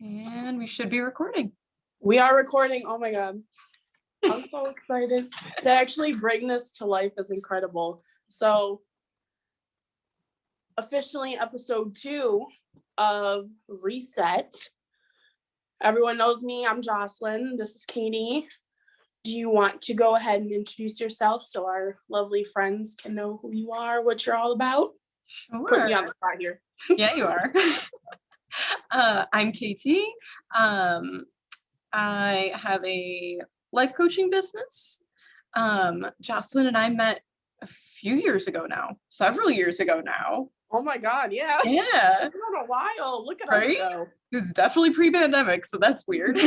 And we should be recording. We are recording. Oh my God. I'm so excited to actually bring this to life. Is incredible. So officially episode 2 of Reset. Everyone knows me. I'm Jocelyn. This is Katie. Do you want to go ahead and introduce yourself so our lovely friends can know who you are, what you're all about? Sure. Put me on the spot here. Yeah, you are. I'm Katie. I have a life coaching business. Jocelyn and I met a few years ago now, several years ago now. Oh my God, yeah. Yeah. It's been a while. Look at Right? us go. It was definitely pre-pandemic, so that's weird.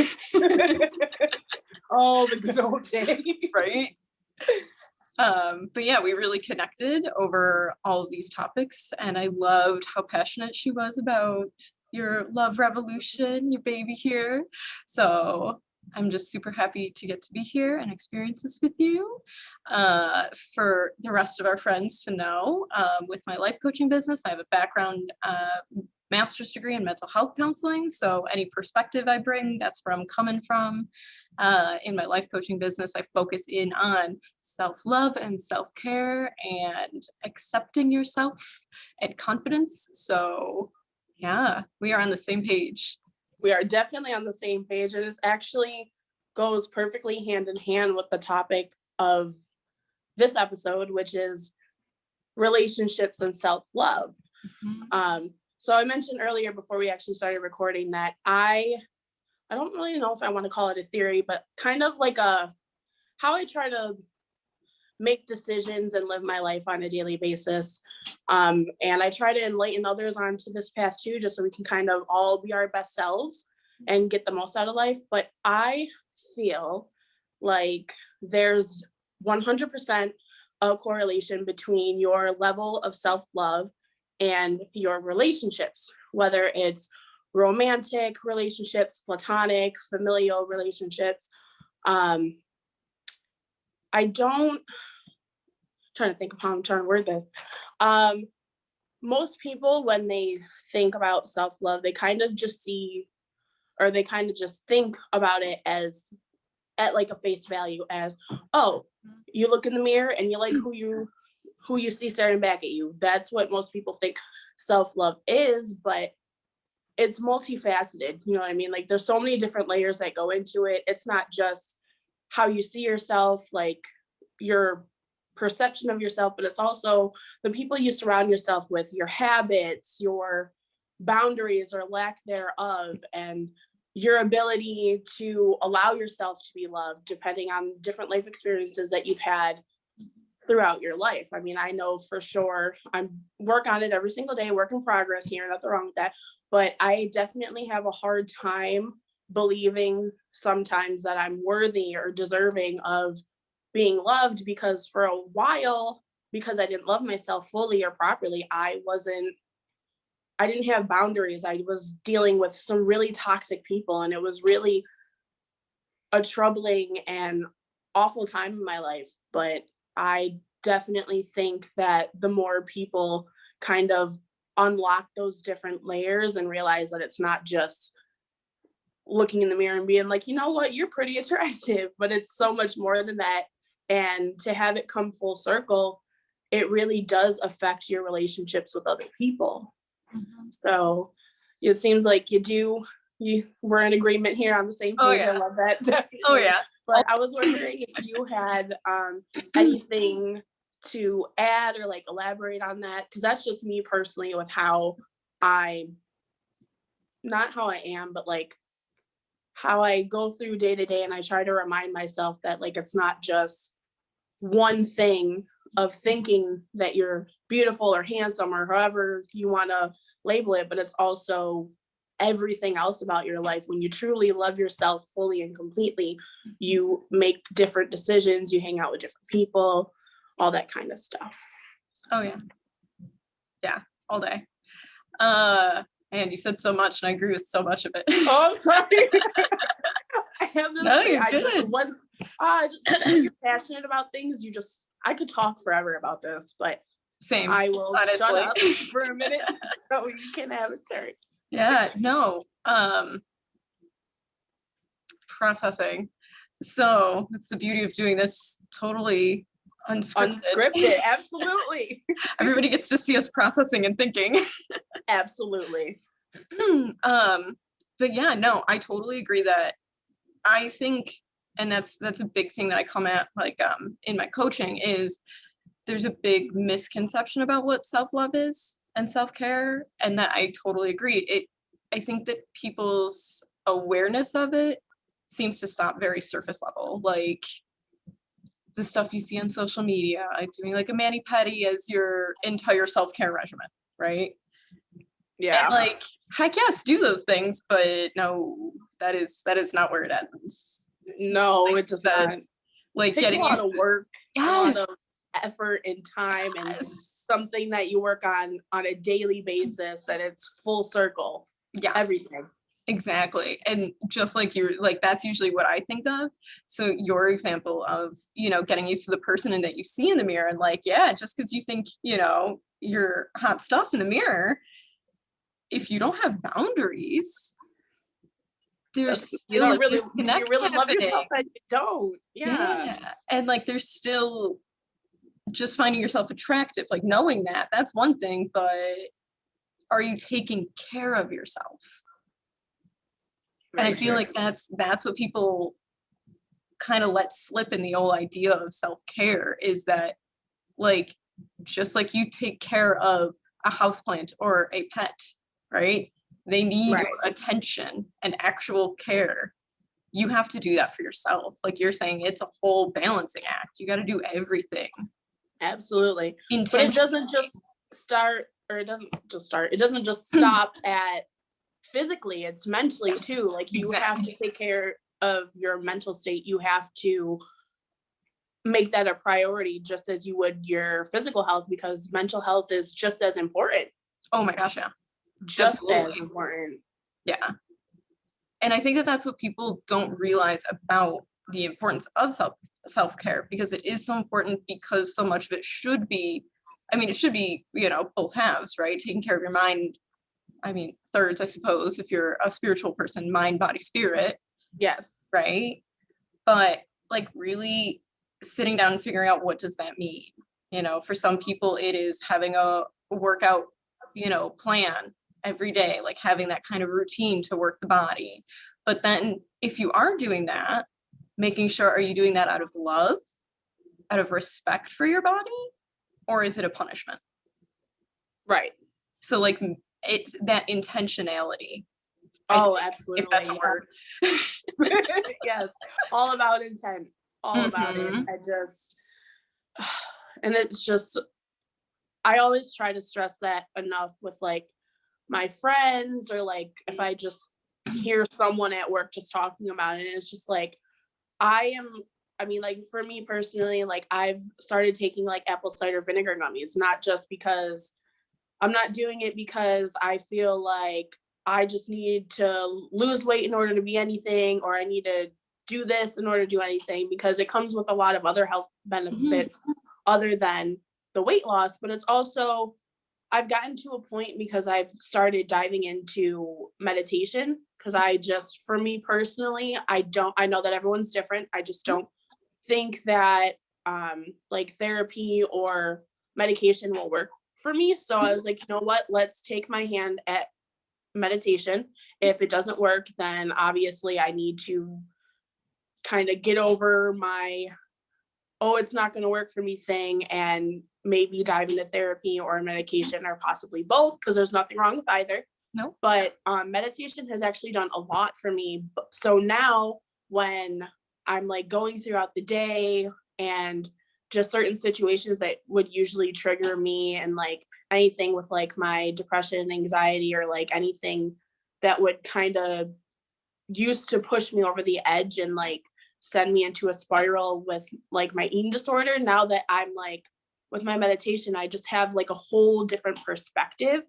Oh, the good old days. Right? But yeah, we really connected over all of these topics, and I loved how passionate she was about your love revolution, your baby here. So I'm just super happy to get to be here and experience this with you. For the rest of our friends to know, with my life coaching business, I have a background master's degree in mental health counseling. So any perspective I bring, that's where I'm coming from. In my life coaching business, I focus in on self-love and self-care and accepting yourself and confidence. So yeah, we are on the same page. We are definitely on the same page. And it actually goes perfectly hand in hand with the topic of this episode, which is relationships and self-love. Mm-hmm. So I mentioned earlier before we actually started recording that I don't really know if I want to call it a theory, but kind of like how I try to make decisions and live my life on a daily basis. And I try to enlighten others onto this path too, just so we can kind of all be our best selves and get the most out of life. But I feel like there's 100% a correlation between your level of self-love and your relationships, whether it's romantic relationships, platonic, familial relationships. Trying to think of how I'm trying to word this. Most people, when they think about self-love, they kind of just think about it as at like a face value as, oh, you look in the mirror and you like who you see staring back at you. That's what most people think self-love is, but it's multifaceted. You know what I mean? Like there's so many different layers that go into it. It's not just how you see yourself, like your perception of yourself, but it's also the people you surround yourself with, your habits, your boundaries or lack thereof, and your ability to allow yourself to be loved depending on different life experiences that you've had throughout your life. I mean, I know for sure I'm work on it every single day, work in progress here, nothing wrong with that. But I definitely have a hard time believing sometimes that I'm worthy or deserving of being loved, because for a while, because I didn't love myself fully or properly, I didn't have boundaries. I was dealing with some really toxic people, and it was really a troubling and awful time in my life. But I definitely think that the more people kind of unlock those different layers and realize that it's not just looking in the mirror and being like, you know what, you're pretty attractive, but it's so much more than that. And to have it come full circle, it really does affect your relationships with other people. Mm-hmm. So it seems like we're in agreement here on the same page. Oh, yeah. I love that. Definitely. Oh yeah. But I was wondering if you had anything to add or like elaborate on that, because that's just me personally with not how I am, but like how I go through day to day, and I try to remind myself that like it's not just one thing of thinking that you're beautiful or handsome or however you want to label it, but it's also everything else about your life. When you truly love yourself fully and completely, you make different decisions, you hang out with different people, all that kind of stuff. Oh yeah. Yeah, all day. And you said so much, and I agree with so much of it. Oh, sorry. I have this. No, you're good. You're passionate about things. I could talk forever about this, but same. I will honestly. Shut up for a minute so you can have a turn. Yeah, no. processing. So it's the beauty of doing this totally Unscripted, absolutely. Everybody gets to see us processing and thinking. Absolutely. But yeah, no, I totally agree that I think, and that's a big thing that I come at like in my coaching, is there's a big misconception about what self-love is and self-care, and that I totally agree. I think that people's awareness of it seems to stop very surface level, like the stuff you see on social media, like doing like a mani-pedi as your entire self-care regimen, right? Yeah. And like, heck yes, do those things, but no, that is not where it ends. No, like it does not. Like it takes getting a lot of work, yes. a lot of effort and time, and Yes. something that you work on a daily basis, and it's full circle. Yes. Everything. Exactly. And just like you're like, that's usually what I think of. So your example of, you know, getting used to the person and that you see in the mirror, and like, yeah, just because you think, you know, you're hot stuff in the mirror, if you don't have boundaries, there's still you don't a really, do you disconnect really love happening. yourself and you don't? Yeah. And like there's still just finding yourself attractive, like knowing that, that's one thing, but are you taking care of yourself? And I feel like that's what people kind of let slip in the old idea of self-care, is that like, just like you take care of a houseplant or a pet, right? They need your attention and actual care. You have to do that for yourself. Like you're saying, it's a whole balancing act. You got to do everything. Absolutely. But it doesn't just start, or it doesn't just start. It doesn't just stop at physically, it's mentally too. Like you have to take care of your mental state. You have to make that a priority, just as you would your physical health, because mental health is just as important. Oh my gosh, yeah. Just as important. Yeah. And I think that that's what people don't realize about the importance of self-care, because it is so important, because so much of it should be, I mean, it should be, you know, both halves, right? Taking care of your mind. I mean, thirds, I suppose, if you're a spiritual person, mind, body, spirit. Yes. Right. But like really sitting down and figuring out, what does that mean? You know, for some people it is having a workout, you know, plan every day, like having that kind of routine to work the body. But then if you are doing that, making sure, are you doing that out of love, out of respect for your body, or is it a punishment? Right. So like it's that intentionality. Oh, absolutely. If that's a word. Yes. All about intent. All about it. And it's just, I always try to stress that enough with like my friends, or like if I just hear someone at work just talking about it, it's just like, I mean, like for me personally, like I've started taking like apple cider vinegar gummies, not just because I'm not doing it because I feel like I just need to lose weight in order to be anything, or I need to do this in order to do anything, because it comes with a lot of other health benefits other than the weight loss. But it's also, I've gotten to a point, because I've started diving into meditation, because for me personally, I know that everyone's different. I just don't think that like therapy or medication will work for me. So I was like, you know what, let's take my hand at meditation. If it doesn't work, then obviously I need to kind of get over my, oh, it's not going to work for me thing, and maybe dive into therapy or medication, or possibly both, because there's nothing wrong with either. No. But meditation has actually done a lot for me. So now when I'm like going throughout the day, and just certain situations that would usually trigger me, and like anything with like my depression, anxiety, or like anything that would kind of used to push me over the edge and like send me into a spiral with like my eating disorder, now that I'm like with my meditation, I just have like a whole different perspective.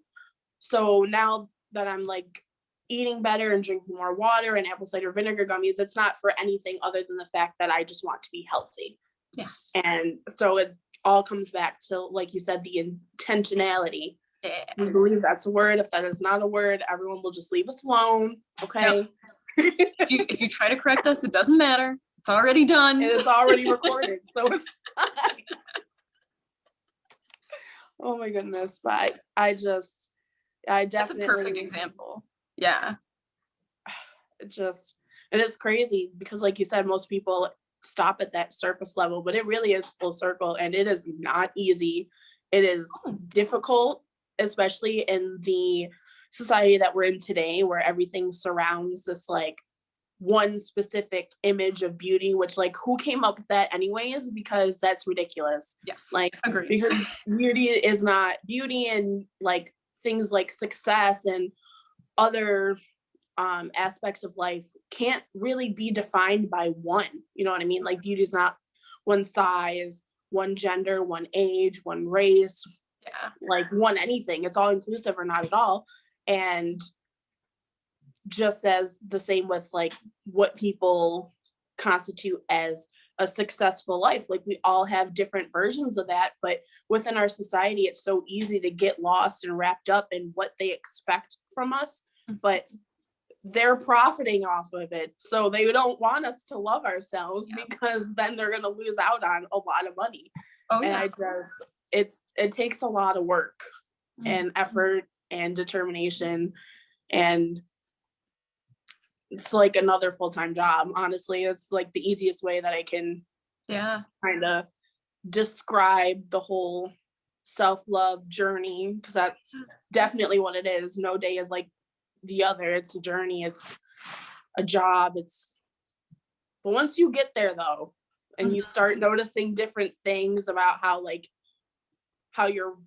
So now that I'm like eating better and drinking more water and apple cider vinegar gummies, it's not for anything other than the fact that I just want to be healthy. Yes. And so it all comes back to, like you said, the intentionality. Yeah. We believe that's a word. If that is not a word, everyone will just leave us alone. Okay. Yep. If you try to correct us, it doesn't matter. It's already done. And it's already recorded, so it's fine. Oh my goodness. But I definitely. That's a perfect example. Yeah. It is crazy because, like you said, most people stop at that surface level, but it really is full circle, and it is not easy. It is difficult, especially in the society that we're in today, where everything surrounds this like one specific image of beauty, which like who came up with that anyways, because that's ridiculous. Yes, like agreed. Because beauty is not beauty, and like things like success and other aspects of life can't really be defined by one. You know what I mean? Like beauty is not one size, one gender, one age, one race, like one anything. It's all inclusive or not at all. And just as the same with like what people constitute as a successful life, like we all have different versions of that, but within our society it's so easy to get lost and wrapped up in what they expect from us. But they're profiting off of it, so they don't want us to love ourselves, because then they're going to lose out on a lot of money. And it takes a lot of work and effort and determination, and it's like another full-time job. Honestly, it's like the easiest way that I can kind of describe the whole self-love journey, because that's definitely what it is. No day is like the other. It's a journey, it's a job. But once you get there though, and you start noticing different things about how your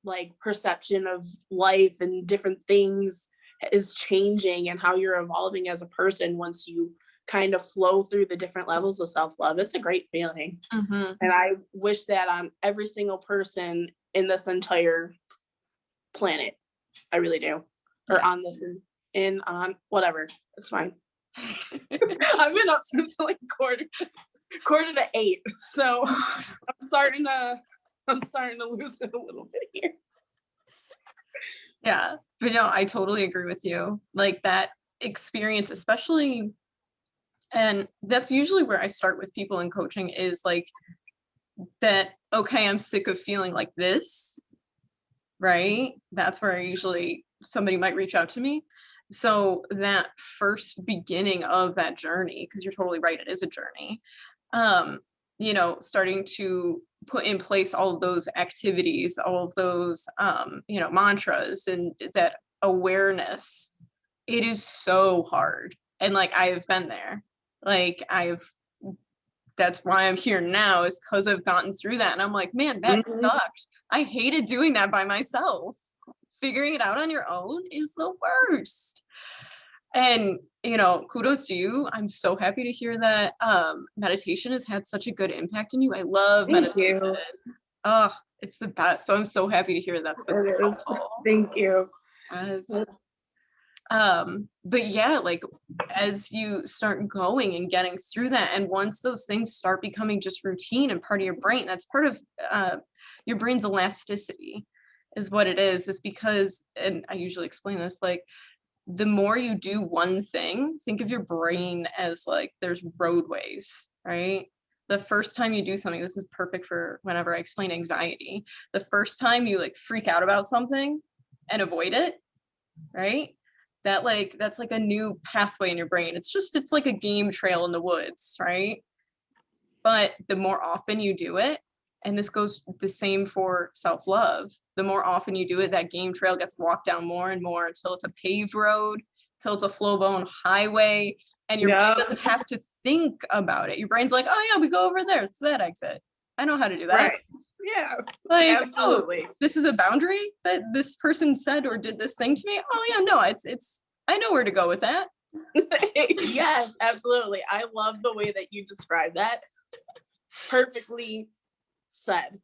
like perception of life and different things is changing, and how you're evolving as a person, once you kind of flow through the different levels of self-love, it's a great feeling. And I wish that on every single person in this entire planet. I really do. Or on whatever, it's fine. I've been up since like quarter to 8, so I'm starting to lose it a little bit here. Yeah, but no, I totally agree with you. Like that experience, especially, and that's usually where I start with people in coaching, is like that, okay, I'm sick of feeling like this, right? That's where somebody might reach out to me. So that first beginning of that journey, because you're totally right, it is a journey. Starting to put in place all of those activities, all of those, mantras, and that awareness, it is so hard. And like, I have been there. Like that's why I'm here now, is because I've gotten through that. And I'm like, man, that sucked. I hated doing that by myself. Figuring it out on your own is the worst. And, kudos to you. I'm so happy to hear that meditation has had such a good impact on you. I love meditation. Oh, it's the best. So I'm so happy to hear that's been so helpful. Thank you. But yeah, like as you start going and getting through that, and once those things start becoming just routine and part of your brain, that's part of your brain's elasticity is what it is because, and I usually explain this, like the more you do one thing, think of your brain as like there's roadways, right? The first time you do something, this is perfect for whenever I explain anxiety. The first time you like freak out about something and avoid it, right? That's like a new pathway in your brain. It's like a game trail in the woods, right? But the more often you do it, and this goes the same for self-love, the more often you do it, that game trail gets walked down more and more until it's a paved road, until it's a flow-bone highway, and your brain doesn't have to think about it. Your brain's like, oh yeah, we go over there. It's that exit. I know how to do that. Right. Yeah. Like, absolutely. Oh, this is a boundary that this person said or did this thing to me. Oh yeah, no, it's I know where to go with that. Yes, absolutely. I love the way that you describe that. Perfectly said.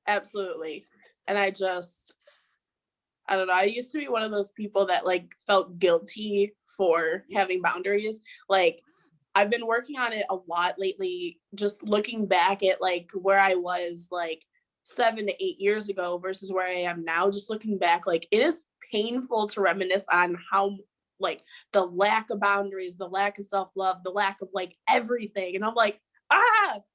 Absolutely. And I don't know. I used to be one of those people that like felt guilty for having boundaries. Like I've been working on it a lot lately, just looking back at like where I was like 7 to 8 years ago versus where I am now. Just looking back, like it is painful to reminisce on how like the lack of boundaries, the lack of self-love, the lack of like everything. And I'm like,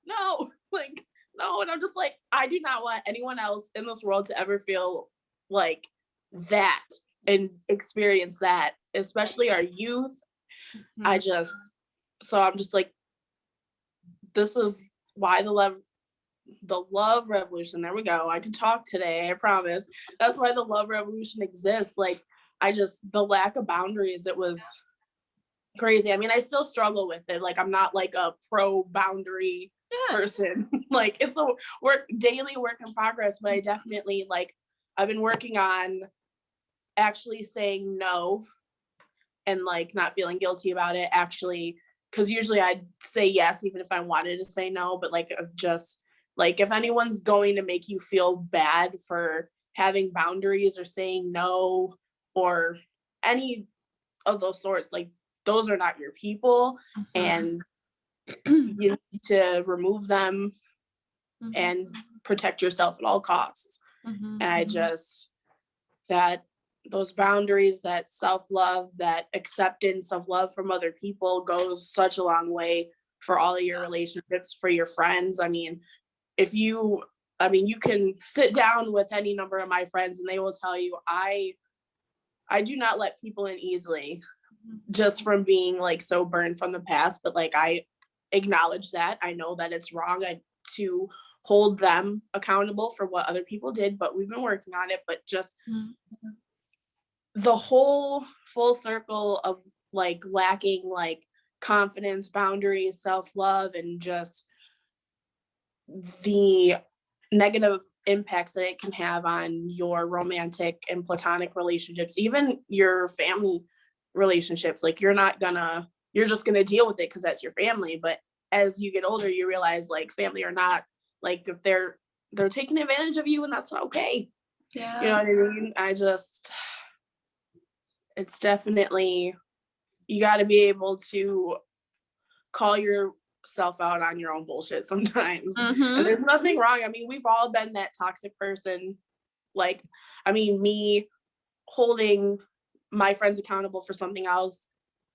no, like, no. And I'm just like, I do not want anyone else in this world to ever feel like that and experience that, especially our youth. I'm just like, this is why the love revolution, there we go, I can talk today, I promise. That's why the love revolution exists. Like, the lack of boundaries, it was crazy. I mean, I still struggle with it. Like, I'm not like a pro boundary person. Like, it's a daily work in progress, but I definitely, like, I've been working on actually saying no and like not feeling guilty about it, actually, because usually I'd say yes even if I wanted to say no. But like, just like, if anyone's going to make you feel bad for having boundaries or saying no or any of those sorts, like, those are not your people, and you need to remove them and protect yourself at all costs. And I just, that those boundaries, that self-love, that acceptance of love from other people goes such a long way for all of your relationships, for your friends. I mean, you can sit down with any number of my friends and they will tell you, I do not let people in easily, just from being like so burned from the past. But like, I acknowledge that. I know that it's wrong to hold them accountable for what other people did, but we've been working on it. But just the whole full circle of like lacking like confidence, boundaries, self-love, and just the negative impacts that it can have on your romantic and platonic relationships, even your family relationships. Like, you're just gonna deal with it because that's your family. But as you get older, you realize, like, family or not, like, if they're taking advantage of you, and that's not okay. Yeah. You know what I mean? It's definitely, you got to be able to call yourself out on your own bullshit sometimes. And there's nothing wrong. I mean, we've all been that toxic person. Like, I mean, me holding my friends accountable for something else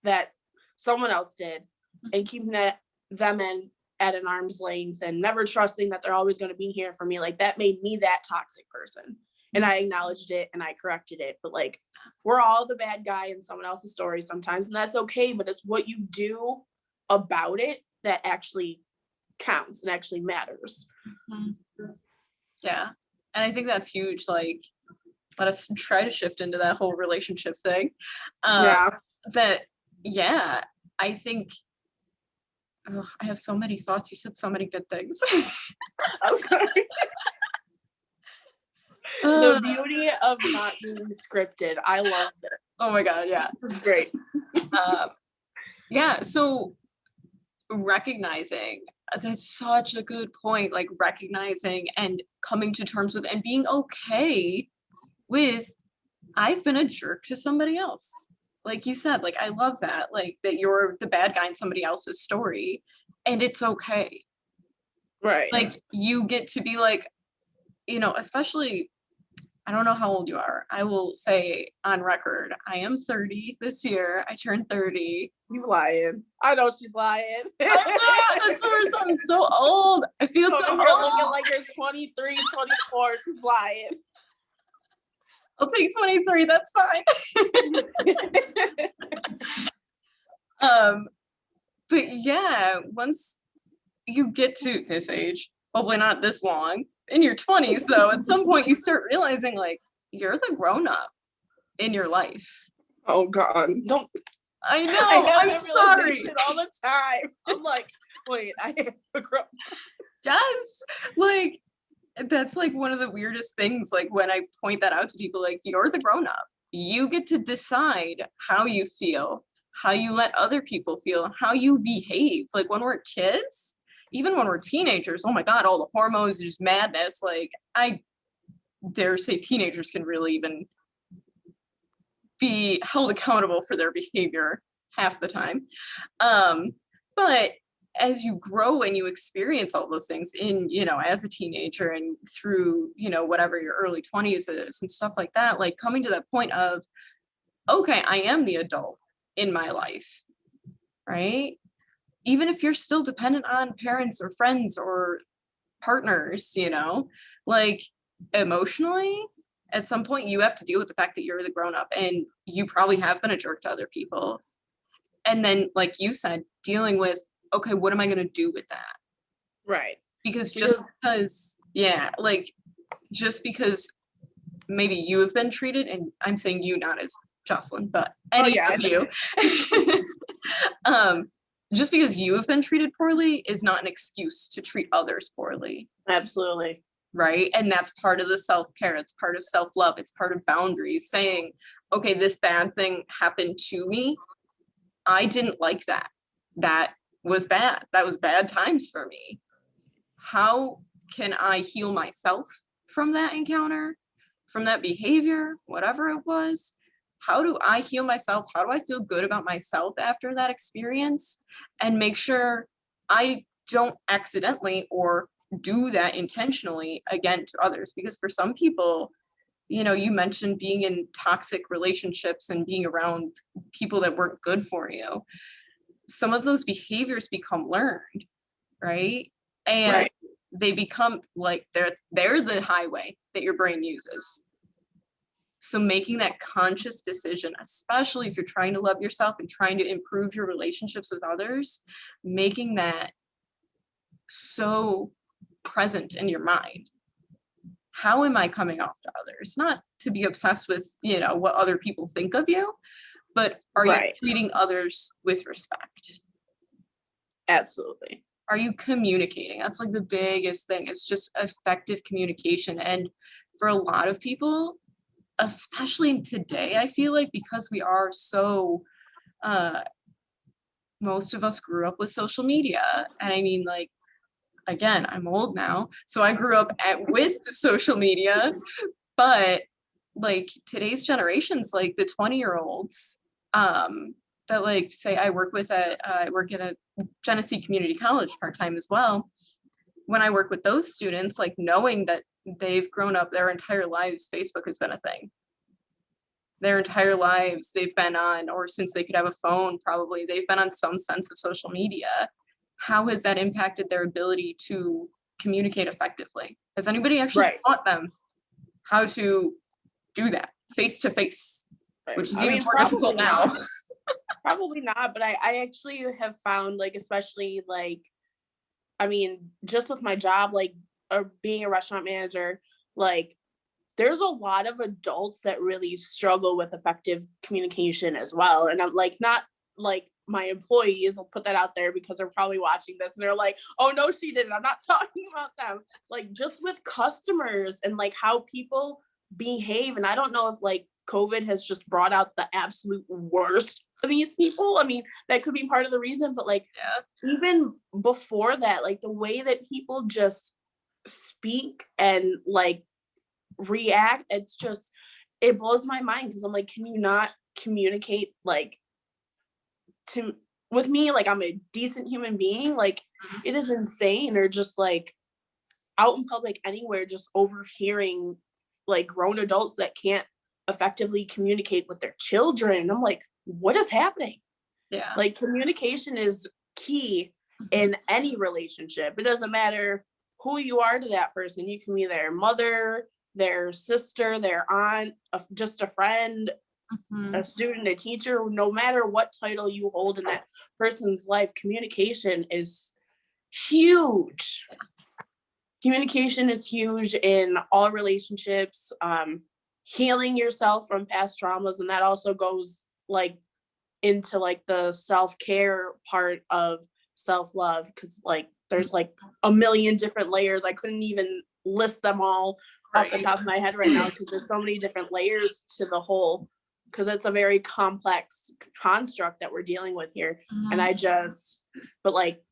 that someone else did, and keeping them at an arm's length, and never trusting that they're always going to be here for me. Like, that made me that toxic person. And I acknowledged it and I corrected it. But like, we're all the bad guy in someone else's story sometimes, and that's okay. But it's what you do about it that actually counts and actually matters. Yeah. And I think that's huge. Like, let us try to shift into that whole relationship thing. I think, I have so many thoughts. You said so many good things. I'm sorry. The beauty of not being scripted. I love it. Oh my God, yeah. It's great. Yeah, so recognizing, that's such a good point, like recognizing and coming to terms with and being okay with, I've been a jerk to somebody else. Like you said, like, I love that, like, that you're the bad guy in somebody else's story, and it's okay. Right. Like, you get to be like, especially, I don't know how old you are. I will say on record, I am 30 this year. I turned 30. You lying. I know she's lying. I'm not. That's the first time I'm so old. I feel so old. Looking like you're 23, 24. She's lying. I'll take 23. That's fine. But yeah, once you get to this age, hopefully not this long, in your 20s though, at some point you start realizing, like, you're the grown-up in your life. Oh God, don't. I know, I'm sorry. All the time. I'm like, wait, I am a grown-up. Yes, like, that's like one of the weirdest things, like, when I point that out to people, like, you're the grown-up. You get to decide how you feel, how you let other people feel, how you behave. Like, when we're kids, even when we're teenagers, oh my God, all the hormones, just madness. Like, I dare say teenagers can really even be held accountable for their behavior half the time. But as you grow and you experience all those things in, as a teenager and through, whatever your early 20s is and stuff like that, like, coming to that point of, okay, I am the adult in my life, right? Even if you're still dependent on parents or friends or partners, like emotionally, at some point you have to deal with the fact that you're the grown up and you probably have been a jerk to other people. And then, like you said, dealing with, okay, what am I going to do with that? Right. Because just because, yeah, like just because maybe you have been treated, and I'm saying you, not as Jocelyn, but any of you, just because you have been treated poorly is not an excuse to treat others poorly. Absolutely. Right. And that's part of the self-care. It's part of self-love. It's part of boundaries, saying, okay, this bad thing happened to me. I didn't like that. That was bad. That was bad times for me. How can I heal myself from that encounter, from that behavior, whatever it was? How do I heal myself? How do I feel good about myself after that experience? And make sure I don't accidentally or do that intentionally again to others. Because for some people, you mentioned being in toxic relationships and being around people that weren't good for you. Some of those behaviors become learned, right? And Right. they become like they're the highway that your brain uses. So making that conscious decision, especially if you're trying to love yourself and trying to improve your relationships with others, making that so present in your mind. How am I coming off to others? Not to be obsessed with, what other people think of you, but are you treating others with respect? Absolutely. Are you communicating? That's like the biggest thing. It's just effective communication. And for a lot of people, especially today, I feel like because we are so, most of us grew up with social media. And I mean, like, again, I'm old now, so I grew up with social media, but like today's generations, like the 20-year-olds, that like say I work at a Genesee Community College part-time as well. When I work with those students, like knowing that they've grown up their entire lives, Facebook has been a thing. Their entire lives they've been on, or since they could have a phone, probably they've been on some sense of social media. How has that impacted their ability to communicate effectively? Has anybody actually taught them how to do that face to face, which is even more difficult now? Probably not, but I actually have found, like, especially like, I mean, just with my job, like, or being a restaurant manager, like, there's a lot of adults that really struggle with effective communication as well. And I'm like, not like my employees, will put that out there because they're probably watching this and they're like, oh no, she didn't. I'm not talking about them. Like, just with customers and like how people behave. And I don't know if like COVID has just brought out the absolute worst of these people. I mean, that could be part of the reason, but like, even before that, like the way that people just speak and like react, it blows my mind, because I'm like, can you not communicate like with me like I'm a decent human being? Like, it is insane. Or just like out in public anywhere, just overhearing like grown adults that can't effectively communicate with their children. I'm like, what is happening? Like, communication is key in any relationship. It doesn't matter who you are to that person. You can be their mother, their sister, their aunt, just a friend, a student, a teacher. No matter what title you hold in that person's life, communication is huge. Communication is huge in all relationships. Healing yourself from past traumas, and that also goes like into like the self-care part of self-love, because like there's like a million different layers. I couldn't even list them all off the top of my head right now, because there's so many different layers to the whole, because it's a very complex construct that we're dealing with here. And but like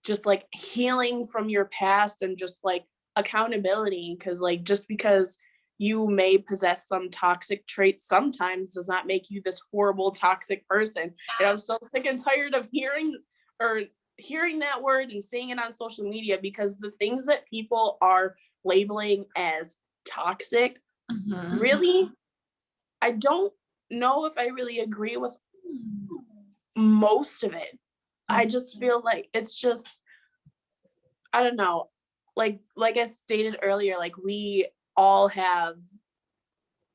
just like healing from your past, and just like accountability, because like just because you may possess some toxic traits sometimes does not make you this horrible toxic person. And I'm so sick and tired of hearing that word and seeing it on social media, because the things that people are labeling as toxic, really, I don't know if I really agree with most of it. I just feel like it's just, I don't know, like I stated earlier, like we all have,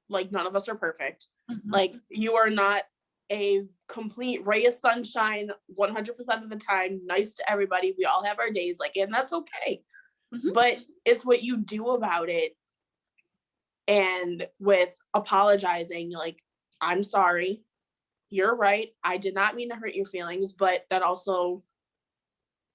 like none of us are perfect. Like you are not a complete ray of sunshine 100% of the time, nice to everybody. We all have our days, like, and that's okay. But it's what you do about it. And with apologizing, like, I'm sorry, you're right, I did not mean to hurt your feelings, but that also,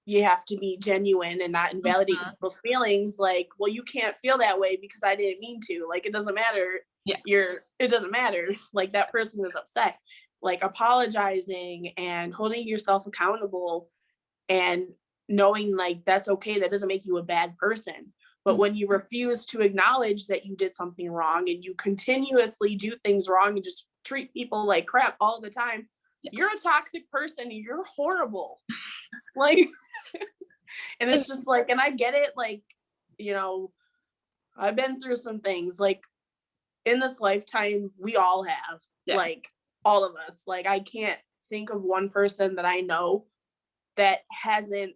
you have to be genuine and not invalidate people's feelings. Like, well, you can't feel that way because I didn't mean to. Like, it doesn't matter. Yeah. It doesn't matter. Like, that person was upset. Like, apologizing and holding yourself accountable and knowing like that's okay. That doesn't make you a bad person. But when you refuse to acknowledge that you did something wrong and you continuously do things wrong and just treat people like crap all the time, you're a toxic person. You're horrible. Like, and it's just like, and I get it, like, you know, I've been through some things, like, in this lifetime, we all have, like, all of us. Like, I can't think of one person that I know that hasn't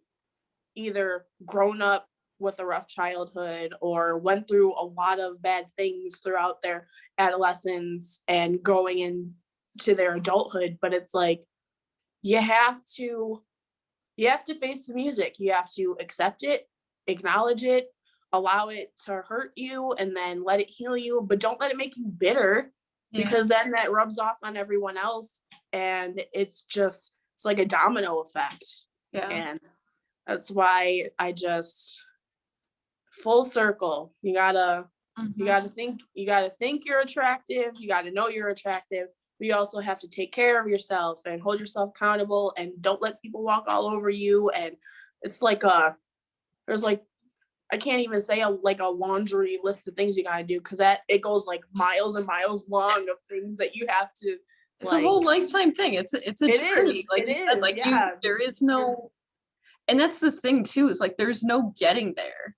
either grown up with a rough childhood or went through a lot of bad things throughout their adolescence and going into their adulthood. But it's like, you have to face the music. You have to accept it, acknowledge it, allow it to hurt you, and then let it heal you. But don't let it make you bitter, because then that rubs off on everyone else. And it's like a domino effect. And that's why I just, full circle, you gotta think you're attractive. You gotta know you're attractive. But you also have to take care of yourself and hold yourself accountable and don't let people walk all over you. And it's like there's like, I can't even say a laundry list of things you gotta do, because it goes like miles and miles long of things that you have to. It's a whole lifetime thing. It's a journey, like you said. Like there is no, and that's the thing too, is like there's no getting there.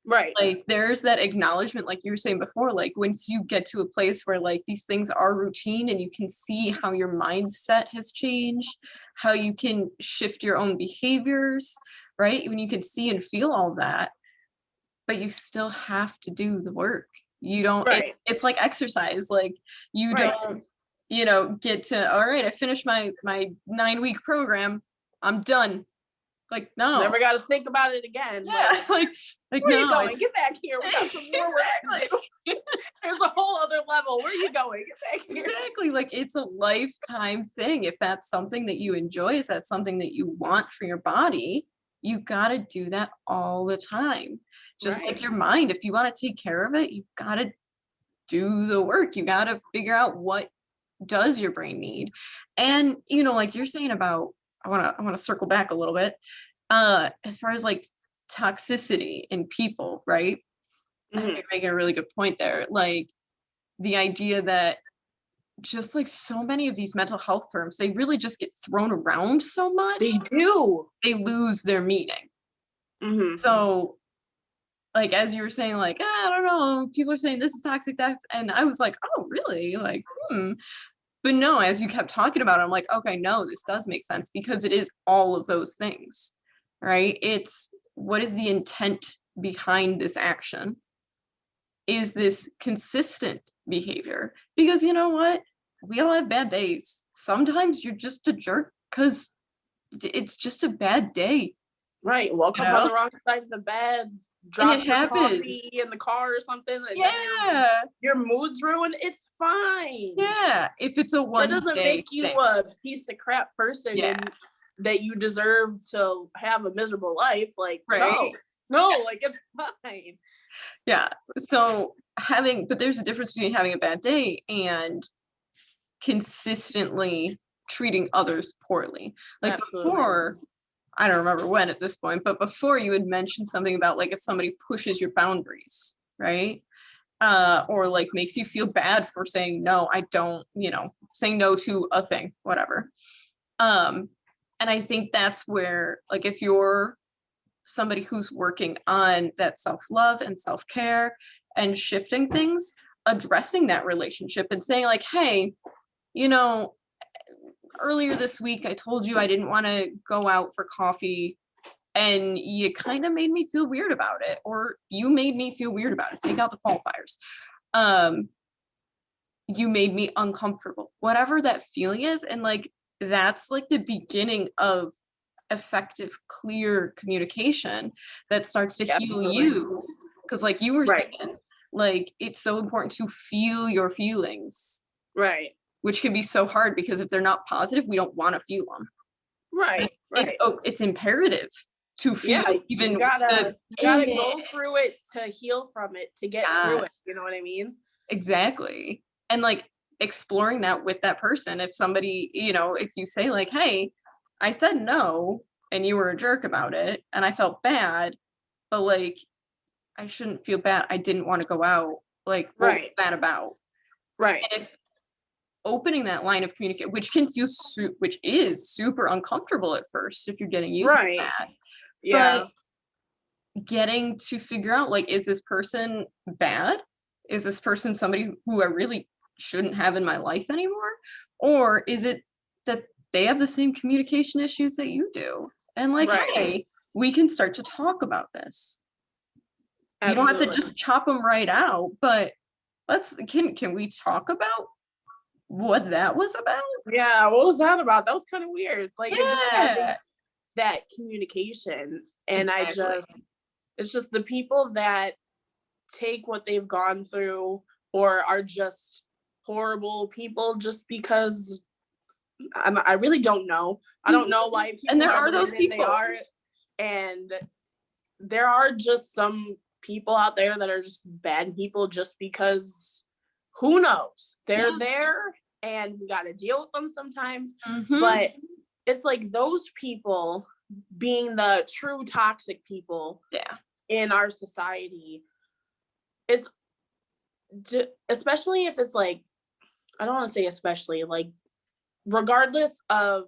Right. Like there's that acknowledgement, like you were saying before, like once you get to a place where like these things are routine and you can see how your mindset has changed, how you can shift your own behaviors, right? When you can see and feel all that, but you still have to do the work. You don't, it's like exercise. Like you don't, get to, all right, I finished my 9-week program, I'm done. Like, no. Never got to think about it again. Yeah, like where no. Are you going? Get back here. We got some more work to do. There's a whole other level. Where are you going? Get back here. Exactly. Like it's a lifetime thing. If that's something that you enjoy, if that's something that you want for your body, you got to do that all the time. Just like your mind, if you want to take care of it, you got to do the work. You got to figure out what does your brain need. And, like you're saying about, I want to circle back a little bit, as far as like toxicity in people, right? I think you're making a really good point there. Like the idea that just like so many of these mental health terms, they really just get thrown around so much. They do. They lose their meaning. So like, as you were saying, like, I don't know, people are saying this is toxic, and I was like, oh, really? Like, But no, as you kept talking about it, I'm like, okay, no, this does make sense, because it is all of those things, right? It's what is the intent behind this action? Is this consistent behavior? Because you know what? We all have bad days. Sometimes you're just a jerk because it's just a bad day. Right. Woke up on the wrong side of the bed. Dropped your coffee in the car or something. Your mood's ruined. It's fine. Yeah. If it's a one day, that doesn't make you a piece of crap person and that you deserve to have a miserable life. Like, no, like it's fine. Yeah. So but there's a difference between having a bad day and consistently treating others poorly. Like before, I don't remember when at this point, but before you had mentioned something about like if somebody pushes your boundaries, right? Or like makes you feel bad for saying no, I don't, saying no to a thing, whatever. And I think that's where, like, if you're somebody who's working on that self-love and self-care and shifting things, addressing that relationship and saying like, hey, earlier this week I told you I didn't want to go out for coffee, and you kind of made me feel weird about it, or you made me feel weird about it. Take out the qualifiers. You made me uncomfortable, whatever that feeling is. And like, that's like the beginning of effective, clear communication that starts to heal you. Because like you were saying, like, it's so important to feel your feelings. Right. Which can be so hard, because if they're not positive, we don't want to feel them. Right. It's imperative to feel, even you gotta go through it to heal from it, to get through it. You know what I mean? Exactly. And like exploring that with that person. If somebody, if you say like, hey, I said no and you were a jerk about it and I felt bad, but like, I shouldn't feel bad. I didn't want to go out. Like, what was that about? Right. And if opening that line of communication, which can feel which is super uncomfortable at first if you're getting used to that. Yeah. But getting to figure out, like, is this person bad? Is this person somebody who I really shouldn't have in my life anymore? Or is it that they have the same communication issues that you do? And like, hey, we can start to talk about this. Absolutely. You don't have to just chop them right out, but can we talk about what that was about? Yeah, what was that about? That was kind of weird. Like, it just having that communication. And it's just the people that take what they've gone through or are just horrible people just because I really don't know. I don't know why people and there are those people. They are, and there are just some people out there that are just bad people just because, who knows? They're there and we got to deal with them sometimes. But it's like those people being the true toxic people in our society. It's especially if it's like, I don't want to say especially, like, regardless of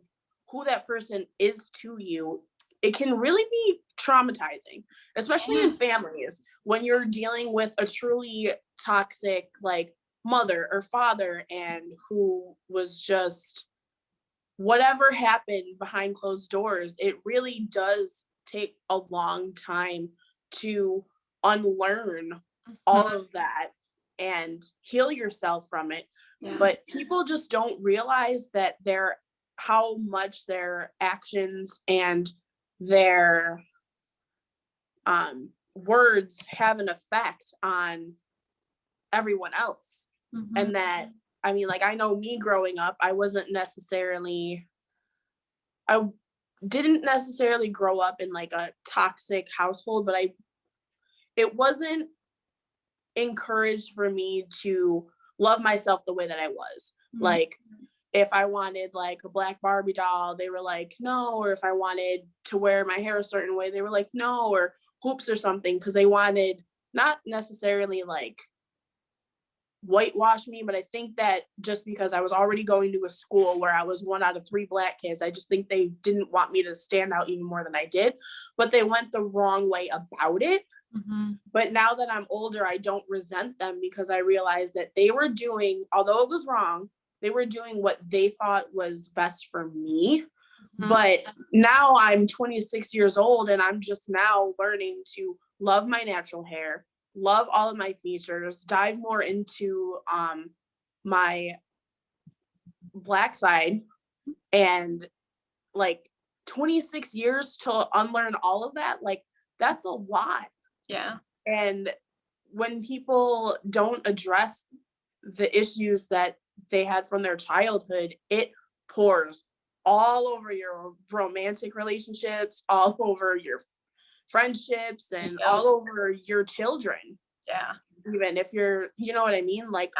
who that person is to you, it can really be traumatizing, especially in families, when you're dealing with a truly toxic, like, mother or father, and who was just, whatever happened behind closed doors, it really does take a long time to unlearn all of that and heal yourself from it. But people just don't realize that how much their actions and their words have an effect on everyone else. And that, I mean, like, I know me growing up, I didn't necessarily grow up in like a toxic household, but it wasn't encouraged for me to love myself the way that I was. Like, if I wanted like a black Barbie doll, they were like, no. Or if I wanted to wear my hair a certain way, they were like, no. Or hoops or something, because they wanted not necessarily like whitewash me, but I think that just because I was already going to a school where I was 1 out of 3 black kids, I just think they didn't want me to stand out even more than I did. But they went the wrong way about it. But now that I'm older, I don't resent them, because I realized that they were doing, although it was wrong, they were doing what they thought was best for me. But now I'm 26 years old and I'm just now learning to love my natural hair, love all of my features, dive more into my black side. And like 26 years to unlearn all of that, like, that's a lot. And when people don't address the issues that they had from their childhood, it pours all over your romantic relationships, all over your friendships, and all over your children. Even if you're, you know what I mean? Like,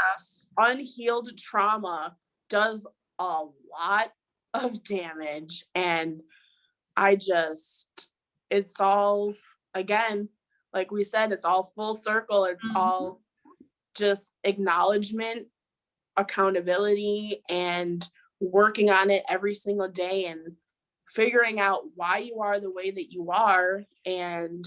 unhealed trauma does a lot of damage. And it's all, again, like we said, it's all full circle. It's all just acknowledgement, accountability, and working on it every single day, and figuring out why you are the way that you are, and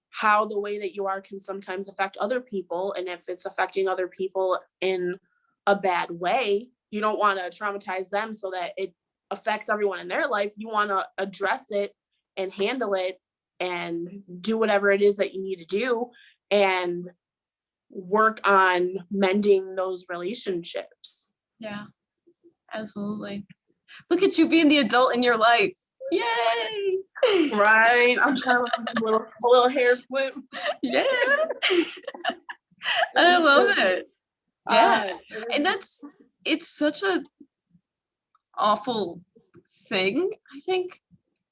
how the way that you are can sometimes affect other people. And if it's affecting other people in a bad way, you don't want to traumatize them so that it affects everyone in their life. You want to address it and handle it and do whatever it is that you need to do and work on mending those relationships. Yeah, absolutely. Look at you being the adult in your life. Yay! Right. I'm trying to do a little hair flip. Yeah. I love it. Yeah. And it's such a awful thing, I think.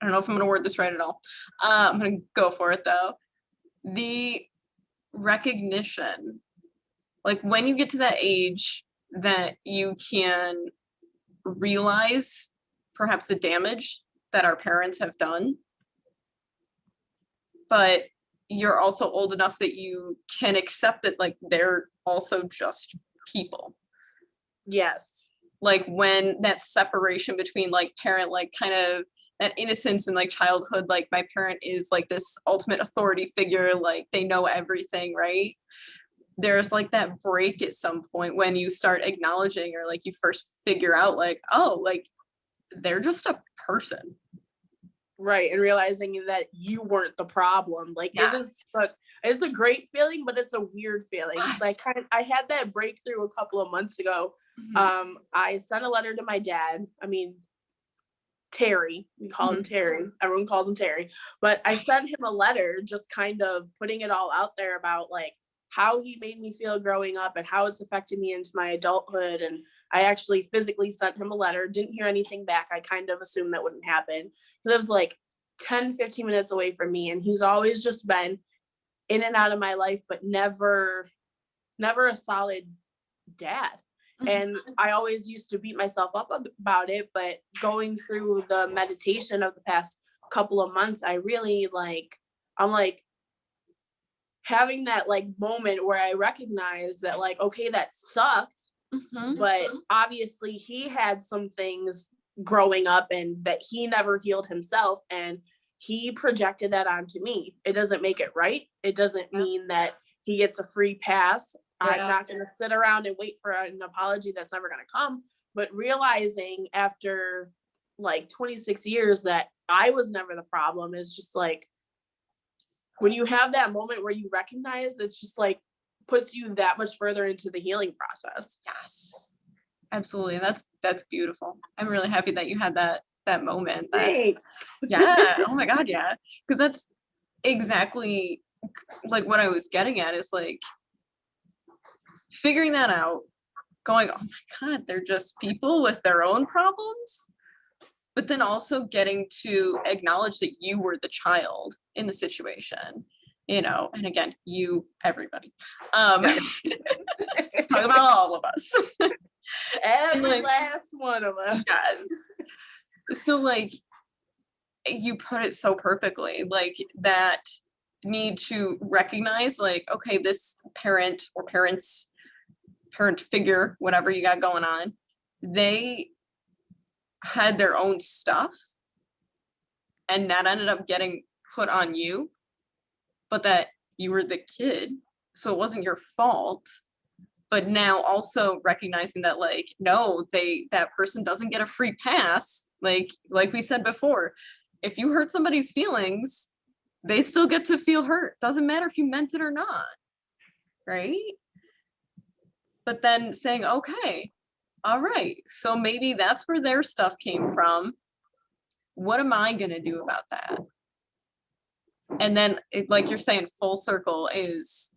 I don't know if I'm going to word this right at all. I'm going to go for it though. The recognition, like when you get to that age that you can realize perhaps the damage that our parents have done, but you're also old enough that you can accept that like they're also just people. Yes. Like when that separation between like parent, like kind of that innocence in like childhood, like my parent is like this ultimate authority figure, like they know everything, right? There's like that break at some point when you start acknowledging or like you first figure out like, oh, like they're just a person. Right. And realizing that you weren't the problem. Like it's a great feeling, but it's a weird feeling. Yes. I had that breakthrough a couple of months ago. Mm-hmm. I sent a letter to my dad. I mean, Terry, we call him Terry. Everyone calls him Terry. But I sent him a letter just kind of putting it all out there about like how he made me feel growing up and how it's affected me into my adulthood. And I actually physically sent him a letter, didn't hear anything back. I kind of assumed that wouldn't happen. He lives like 10, 15 minutes away from me. And he's always just been in and out of my life, but never a solid dad. And I always used to beat myself up about it, but going through the meditation of the past couple of months, I really I'm like having that like moment where I recognize that like, okay, that sucked, but obviously he had some things growing up and that he never healed himself, and he projected that onto me. It doesn't make it right. It doesn't mean that he gets a free pass. Yeah. I'm not going to sit around and wait for an apology that's never going to come. But realizing after like 26 years that I was never the problem is just like, when you have that moment where you recognize, it's just like puts you that much further into the healing process. Yes, absolutely. And that's beautiful. I'm really happy that you had that moment. Yeah. Oh my God. Yeah. Because that's exactly like what I was getting at is like figuring that out, going, oh my God, they're just people with their own problems. But then also getting to acknowledge that you were the child in the situation, you know, and again, you, everybody. Talk about all of us. Every last one of us. Yes. So like, you put it so perfectly, like that need to recognize like, okay, this parent or parent figure, whatever you got going on, they had their own stuff and that ended up getting put on you, but that you were the kid, so it wasn't your fault. But now also recognizing that like, no, that person doesn't get a free pass. Like we said before, if you hurt somebody's feelings, they still get to feel hurt. Doesn't matter if you meant it or not, right? But then saying, okay, all right, so maybe that's where their stuff came from. What am I going to do about that? And then, like you're saying, full circle is,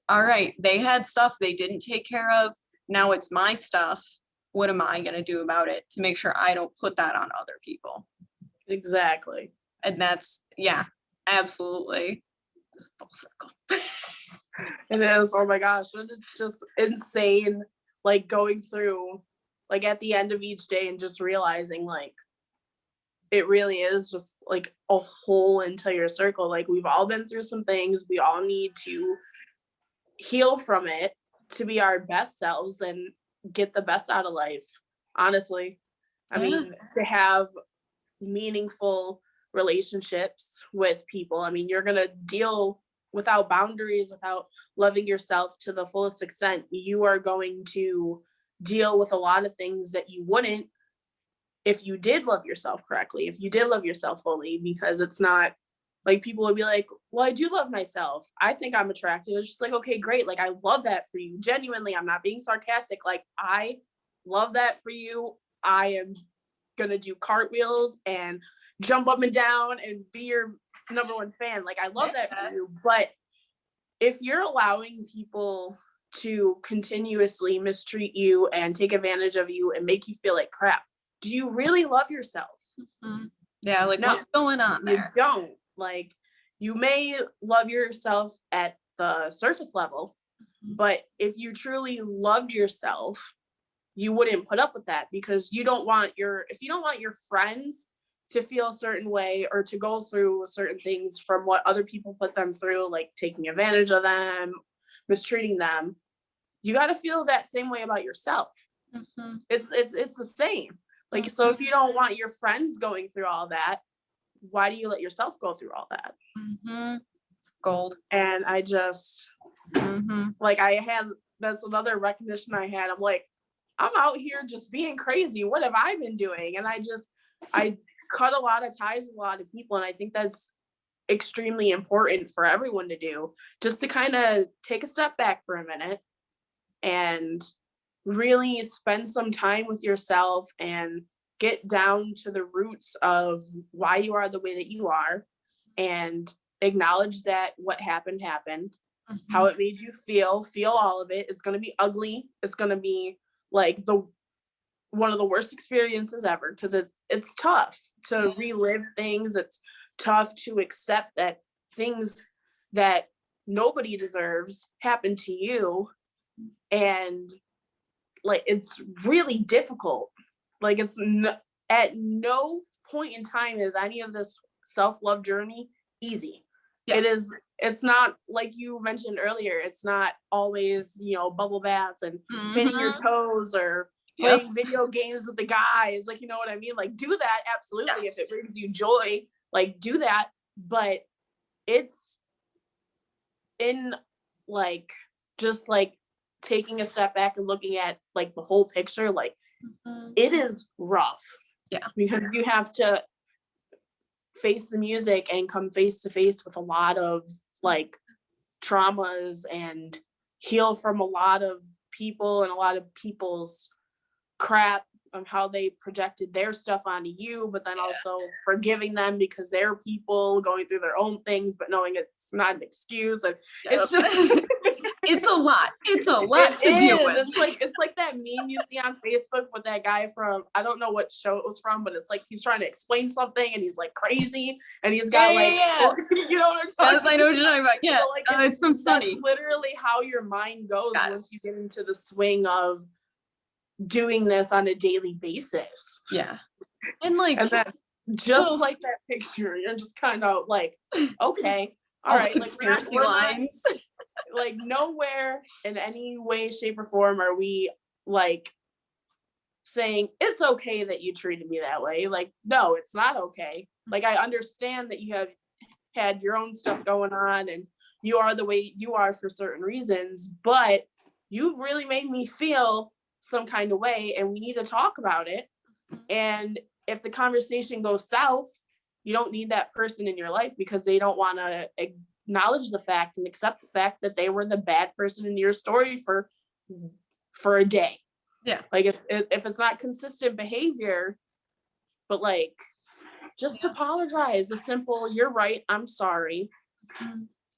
all right, they had stuff they didn't take care of. Now it's my stuff. What am I going to do about it to make sure I don't put that on other people? Exactly. And that's, yeah, absolutely. It's full circle. It is. Oh my gosh. It's just insane. Like going through, like at the end of each day and just realizing like, it really is just like a whole entire circle. Like we've all been through some things. We all need to heal from it to be our best selves and get the best out of life. Honestly, I mean, to have meaningful relationships with people. I mean, you're going to deal without boundaries, without loving yourself to the fullest extent. You are going to deal with a lot of things that you wouldn't if you did love yourself correctly, if you did love yourself fully, because it's not like people would be like, well, I do love myself. I think I'm attractive. It's just like, okay, great. Like, I love that for you. Genuinely, I'm not being sarcastic. Like, I love that for you. I am going to do cartwheels and jump up and down and be your number one fan. Like, I love that for you. But if you're allowing people to continuously mistreat you and take advantage of you and make you feel like crap, do you really love yourself? Mm-hmm. Yeah, like, no, what's going on there? You don't. Like, you may love yourself at the surface level, but if you truly loved yourself, you wouldn't put up with that, because if you don't want your friends to feel a certain way or to go through certain things from what other people put them through, like taking advantage of them, mistreating them, you got to feel that same way about yourself. Mm-hmm. It's the same. Like, so if you don't want your friends going through all that, why do you let yourself go through all that? Mm-hmm. Gold. And I just, like, that's another recognition I had. I'm like, I'm out here just being crazy. What have I been doing? And I cut a lot of ties with a lot of people. And I think that's extremely important for everyone to do, just to kind of take a step back for a minute and really spend some time with yourself and get down to the roots of why you are the way that you are, and acknowledge that what happened, how it made you feel all of it. It's going to be ugly. It's going to be like one of the worst experiences ever, because it's tough to relive things. It's tough to accept that things that nobody deserves happen to you. And like, it's really difficult. Like, at no point in time is any of this self-love journey easy. Yeah. It's not, like you mentioned earlier, it's not always, bubble baths and pinning your toes or playing video games with the guys. Like, you know what I mean? Like, do that. Absolutely. Yes. If it brings you joy, like, do that. But it's in, like, just like taking a step back and looking at like the whole picture, like, it is rough. Yeah. Because you have to face the music and come face to face with a lot of like traumas and heal from a lot of people and a lot of people's crap on how they projected their stuff onto you, but then also forgiving them because they're people going through their own things, but knowing it's not an excuse. And it's just it's a lot. It's a lot to deal with. It's like that meme you see on Facebook with that guy from, I don't know what show it was from, but it's like he's trying to explain something and he's like crazy and he's got you know what I'm talking about? Yes, I know what you're talking about. Yeah, like, it's from Sunny. That's literally how your mind goes once you get into the swing of doing this on a daily basis. Yeah. And like, and then just like that picture, you're just kind of like, okay, all right, conspiracy lines. Like, nowhere in any way, shape, or form are we like saying it's okay that you treated me that way. Like, no, it's not okay. Like, I understand that you have had your own stuff going on and you are the way you are for certain reasons, but you really made me feel some kind of way and we need to talk about it. And if the conversation goes south, you don't need that person in your life because they don't want to acknowledge the fact and accept the fact that they were the bad person in your story for a day. Yeah. Like, if it's not consistent behavior, but like, just apologize. A simple, you're right, I'm sorry,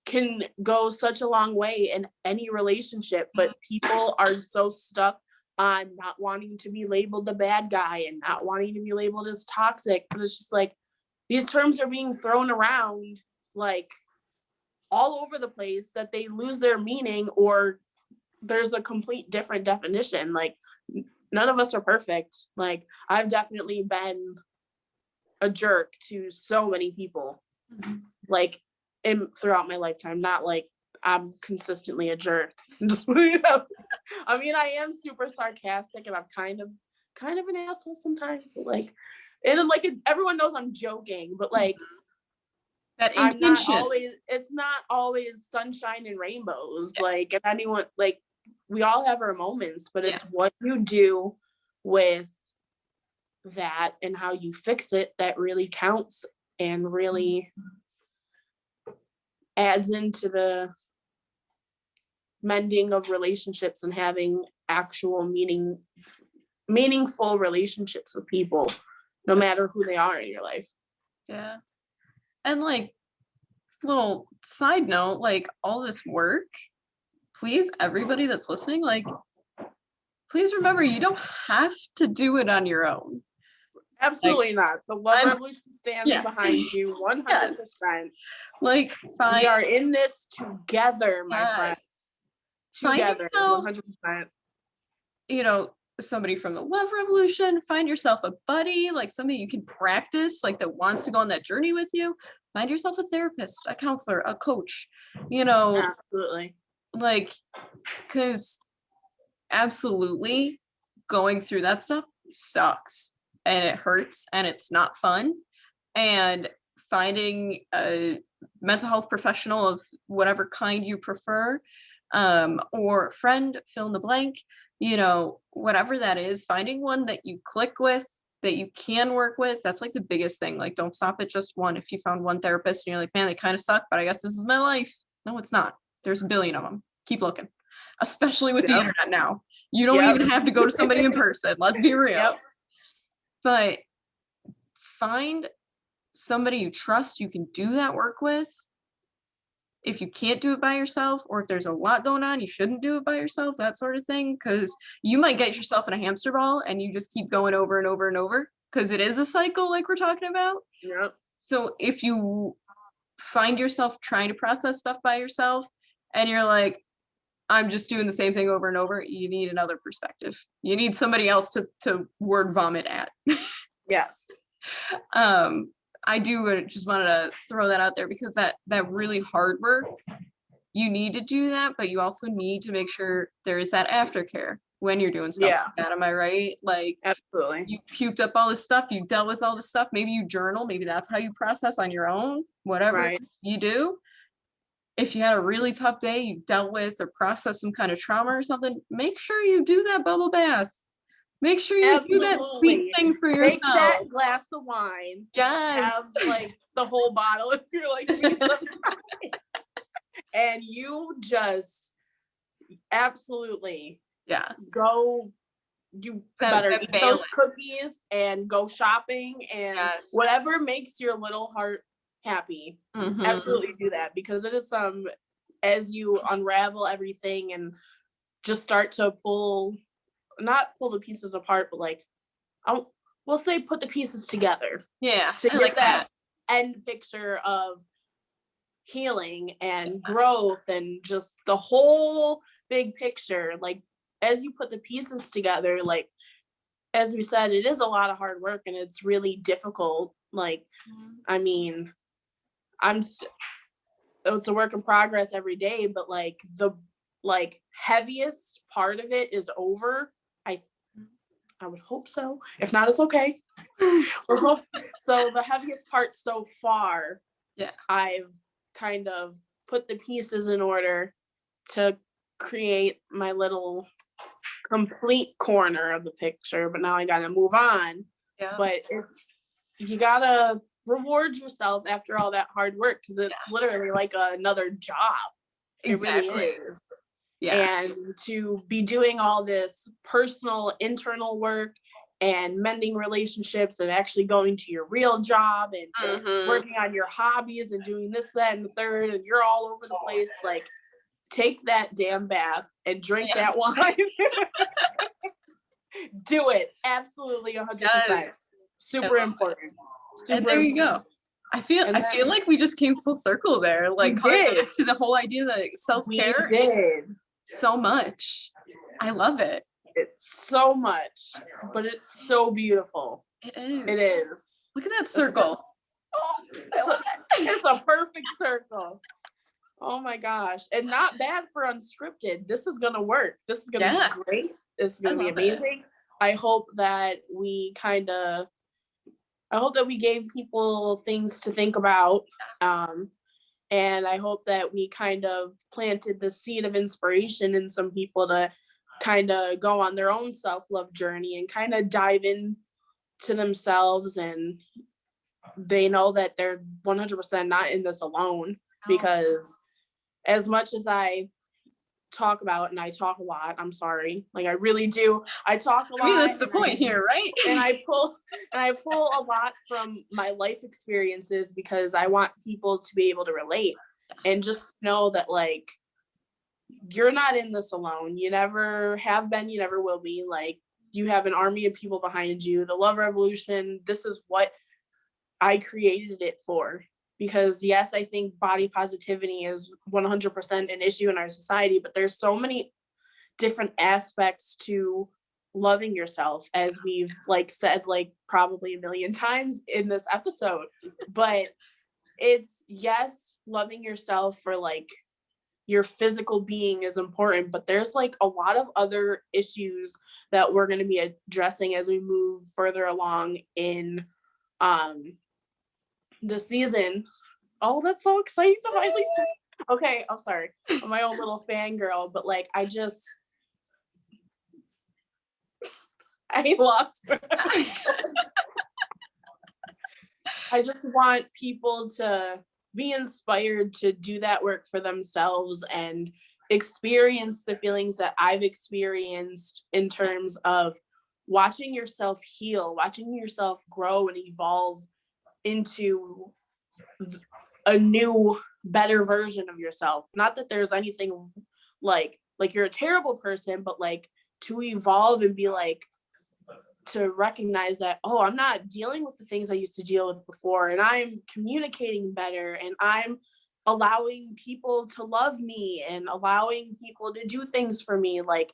can go such a long way in any relationship. But people are so stuck on not wanting to be labeled the bad guy and not wanting to be labeled as toxic. But it's just like, these terms are being thrown around like all over the place that they lose their meaning, or there's a complete different definition. Like, none of us are perfect. Like, I've definitely been a jerk to so many people, like, throughout my lifetime. Not like I'm consistently a jerk. Just, I mean, I am super sarcastic and I'm kind of an asshole sometimes, but like, and like, everyone knows I'm joking, but like, that intention. It's not always sunshine and rainbows. Like, if anyone, like, we all have our moments, but it's Yeah. what you do with that and how you fix it that really counts and really adds into the mending of relationships and having actual meaningful relationships with people, no matter who they are in your life. Yeah. And like, little side note, like all this work, please, everybody that's listening, like, please remember you don't have to do it on your own. Absolutely not. The Love Revolution stands yeah. behind you 100%. Yes. Like, we are in this together, my friends. Together, yourself, 100%. You know, somebody from the Love Revolution, find yourself a buddy, like somebody you can practice, like that wants to go on that journey with you. Find yourself a therapist, a counselor, a coach, you know. Absolutely. Like, because absolutely going through that stuff sucks and it hurts and it's not fun. And finding a mental health professional of whatever kind you prefer, or friend, fill in the blank, you know, whatever that is, finding one that you click with, that you can work with, that's like the biggest thing. Like, don't stop at just one. If you found one therapist and you're like, man, they kind of suck, but I guess this is my life. No, it's not. There's a billion of them. Keep looking, especially with the internet now. You don't even have to go to somebody in person. Let's be real. But find somebody you trust you can do that work with. If you can't do it by yourself, or if there's a lot going on, you shouldn't do it by yourself, that sort of thing, because you might get yourself in a hamster ball and you just keep going over and over and over, because it is a cycle like we're talking about. Yep. So if you find yourself trying to process stuff by yourself and you're like, I'm just doing the same thing over and over, you need another perspective. You need somebody else to word vomit at. Yes. I do just wanted to throw that out there, because that really hard work, you need to do that, but you also need to make sure there is that aftercare when you're doing stuff like that. Am I right? Like, absolutely. You puked up all this stuff, you dealt with all this stuff, maybe you journal, maybe that's how you process on your own, whatever you do. If you had a really tough day, you dealt with or processed some kind of trauma or something, make sure you do that bubble bath. Make sure you do that sweet thing for yourself. Take that glass of wine. Yes. Have like the whole bottle if you're like me sometimes. And you just absolutely go. You better eat those cookies and go shopping and whatever makes your little heart happy. Absolutely do that, because it is as you unravel everything and just start to not pull the pieces apart, but like, we'll say put the pieces together. Yeah. To get like that end picture of healing and growth and just the whole big picture. Like, as you put the pieces together, like, as we said, it is a lot of hard work and it's really difficult. Like, I mean, it's a work in progress every day, but like the heaviest part of it is over. I would hope so. If not, it's okay. So the heaviest part so far, I've kind of put the pieces in order to create my little complete corner of the picture, but now I gotta move on. But you gotta reward yourself after all that hard work, because it's literally like another job. It really is. And to be doing all this personal internal work and mending relationships and actually going to your real job and working on your hobbies and doing this, that, and the third, and you're all over the place, like, take that damn bath and drink that wine. Do it. Absolutely 100%. Super important. And there you go. I feel like we just came full circle there. Like, to the whole idea that self-care. We did. So much. I love it. It's so much, but it's so beautiful. It is. It is. Look at that circle. It's a perfect circle. Oh my gosh. And not bad for unscripted. This is gonna work. This is gonna be great. This is gonna be amazing. I hope that we gave people things to think about. And I hope that we kind of planted the seed of inspiration in some people to kind of go on their own self-love journey and kind of dive in to themselves, and they know that they're 100% not in this alone. Because as much as I talk about, and I talk a lot, I'm sorry, like I really do, I talk a I mean, lot, that's the point here, right? and I pull a lot from my life experiences because I want people to be able to relate and just know that, like, you're not in this alone. You never have been, you never will be. Like, you have an army of people behind you. The love revolution, this is what I created it for. Because yes, I think body positivity is 100% an issue in our society, but there's so many different aspects to loving yourself, as we've like said like probably a million times in this episode. But it's, yes, loving yourself for like your physical being is important, but there's like a lot of other issues that we're going to be addressing as we move further along in the season. Oh, that's so exciting to finally say. Okay, I'm sorry, I'm my own little fangirl, but like I lost where I was going. I just want people to be inspired to do that work for themselves and experience the feelings that I've experienced in terms of watching yourself heal, watching yourself grow and evolve into a new, better version of yourself. Not that there's anything like you're a terrible person, but like to evolve and be like, to recognize that, oh, I'm not dealing with the things I used to deal with before, and I'm communicating better, and I'm allowing people to love me and allowing people to do things for me. Like,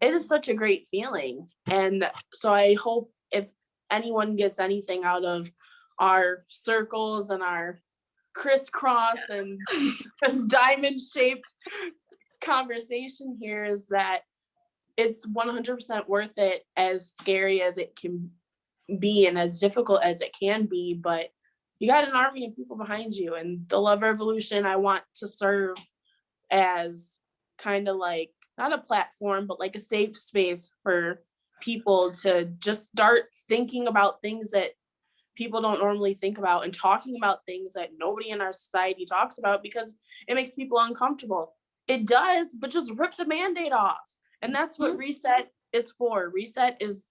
it is such a great feeling. And so I hope if anyone gets anything out of our circles and our crisscross and diamond shaped conversation here, is that it's 100% worth it, as scary as it can be and as difficult as it can be. But you got an army of people behind you, and the love revolution, I want to serve as kind of like not a platform, but like a safe space for people to just start thinking about things that people don't normally think about, and talking about things that nobody in our society talks about because it makes people uncomfortable. It does, but just rip the Band-Aid off. And that's what reset is for. Reset is,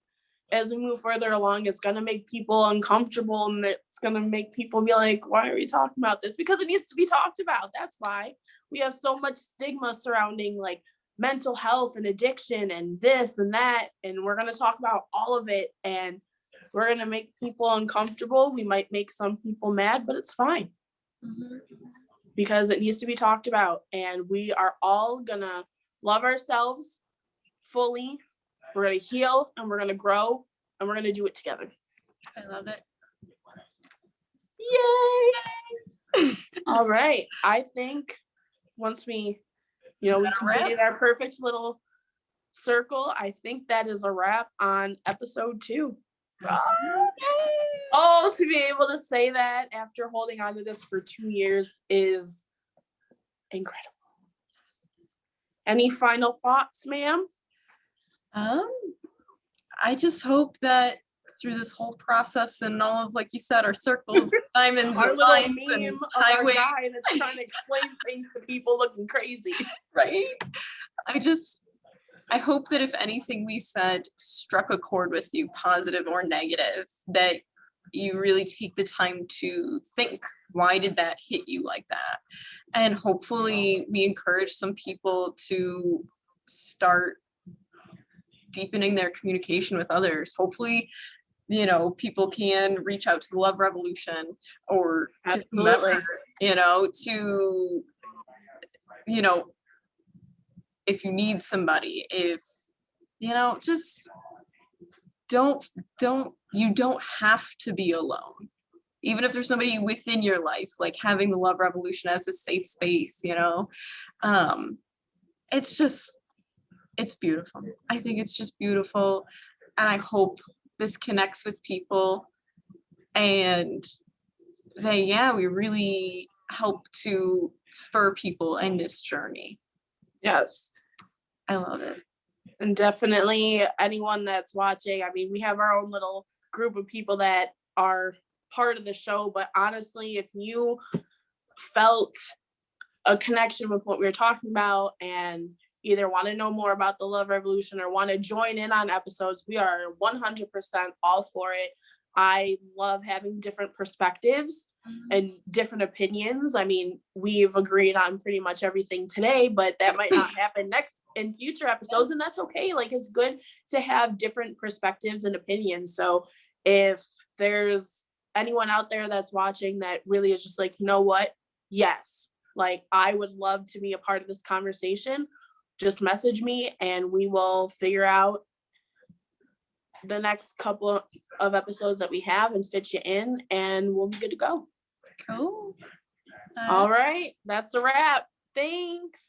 as we move further along, it's going to make people uncomfortable, and it's going to make people be like, why are we talking about this? Because it needs to be talked about. That's why we have so much stigma surrounding like mental health and addiction and this and that. And we're going to talk about all of it. And we're going to make people uncomfortable. We might make some people mad, but it's fine. Because it needs to be talked about. And we are all going to love ourselves fully. We're going to heal, and we're going to grow, and we're going to do it together. I love it. Yay! All right. I think once we completed our perfect little circle, I think that is a wrap on episode 2. Oh, to be able to say that after holding on to this for 2 years is incredible. Any final thoughts, ma'am? I just hope that through this whole process and all of, like you said, our circles, diamonds, our and little lines meme and of highways, our guy that's trying to explain things to people looking crazy. right? I hope that if anything we said struck a chord with you, positive or negative, that you really take the time to think, why did that hit you like that? And hopefully we encourage some people to start deepening their communication with others. Hopefully, people can reach out to the Love Revolution or to whomever, if you need somebody, if, just you don't have to be alone. Even if there's nobody within your life, like having the Love Revolution as a safe space, it's beautiful. I think it's just beautiful. And I hope this connects with people, and we really help to spur people in this journey. Yes. I love it. And definitely anyone that's watching, I mean, we have our own little group of people that are part of the show, but honestly, if you felt a connection with what we were talking about and either want to know more about the love revolution or want to join in on episodes, we are 100% all for it. I love having different perspectives and different opinions. I mean, we've agreed on pretty much everything today, but that might not happen in future episodes, and that's okay. Like, it's good to have different perspectives and opinions. So if there's anyone out there that's watching that really is just like, you know what? Yes, like, I would love to be a part of this conversation, just message me and we will figure out the next couple of episodes that we have and fit you in, and we'll be good to go. Cool. All right, that's a wrap. Thanks.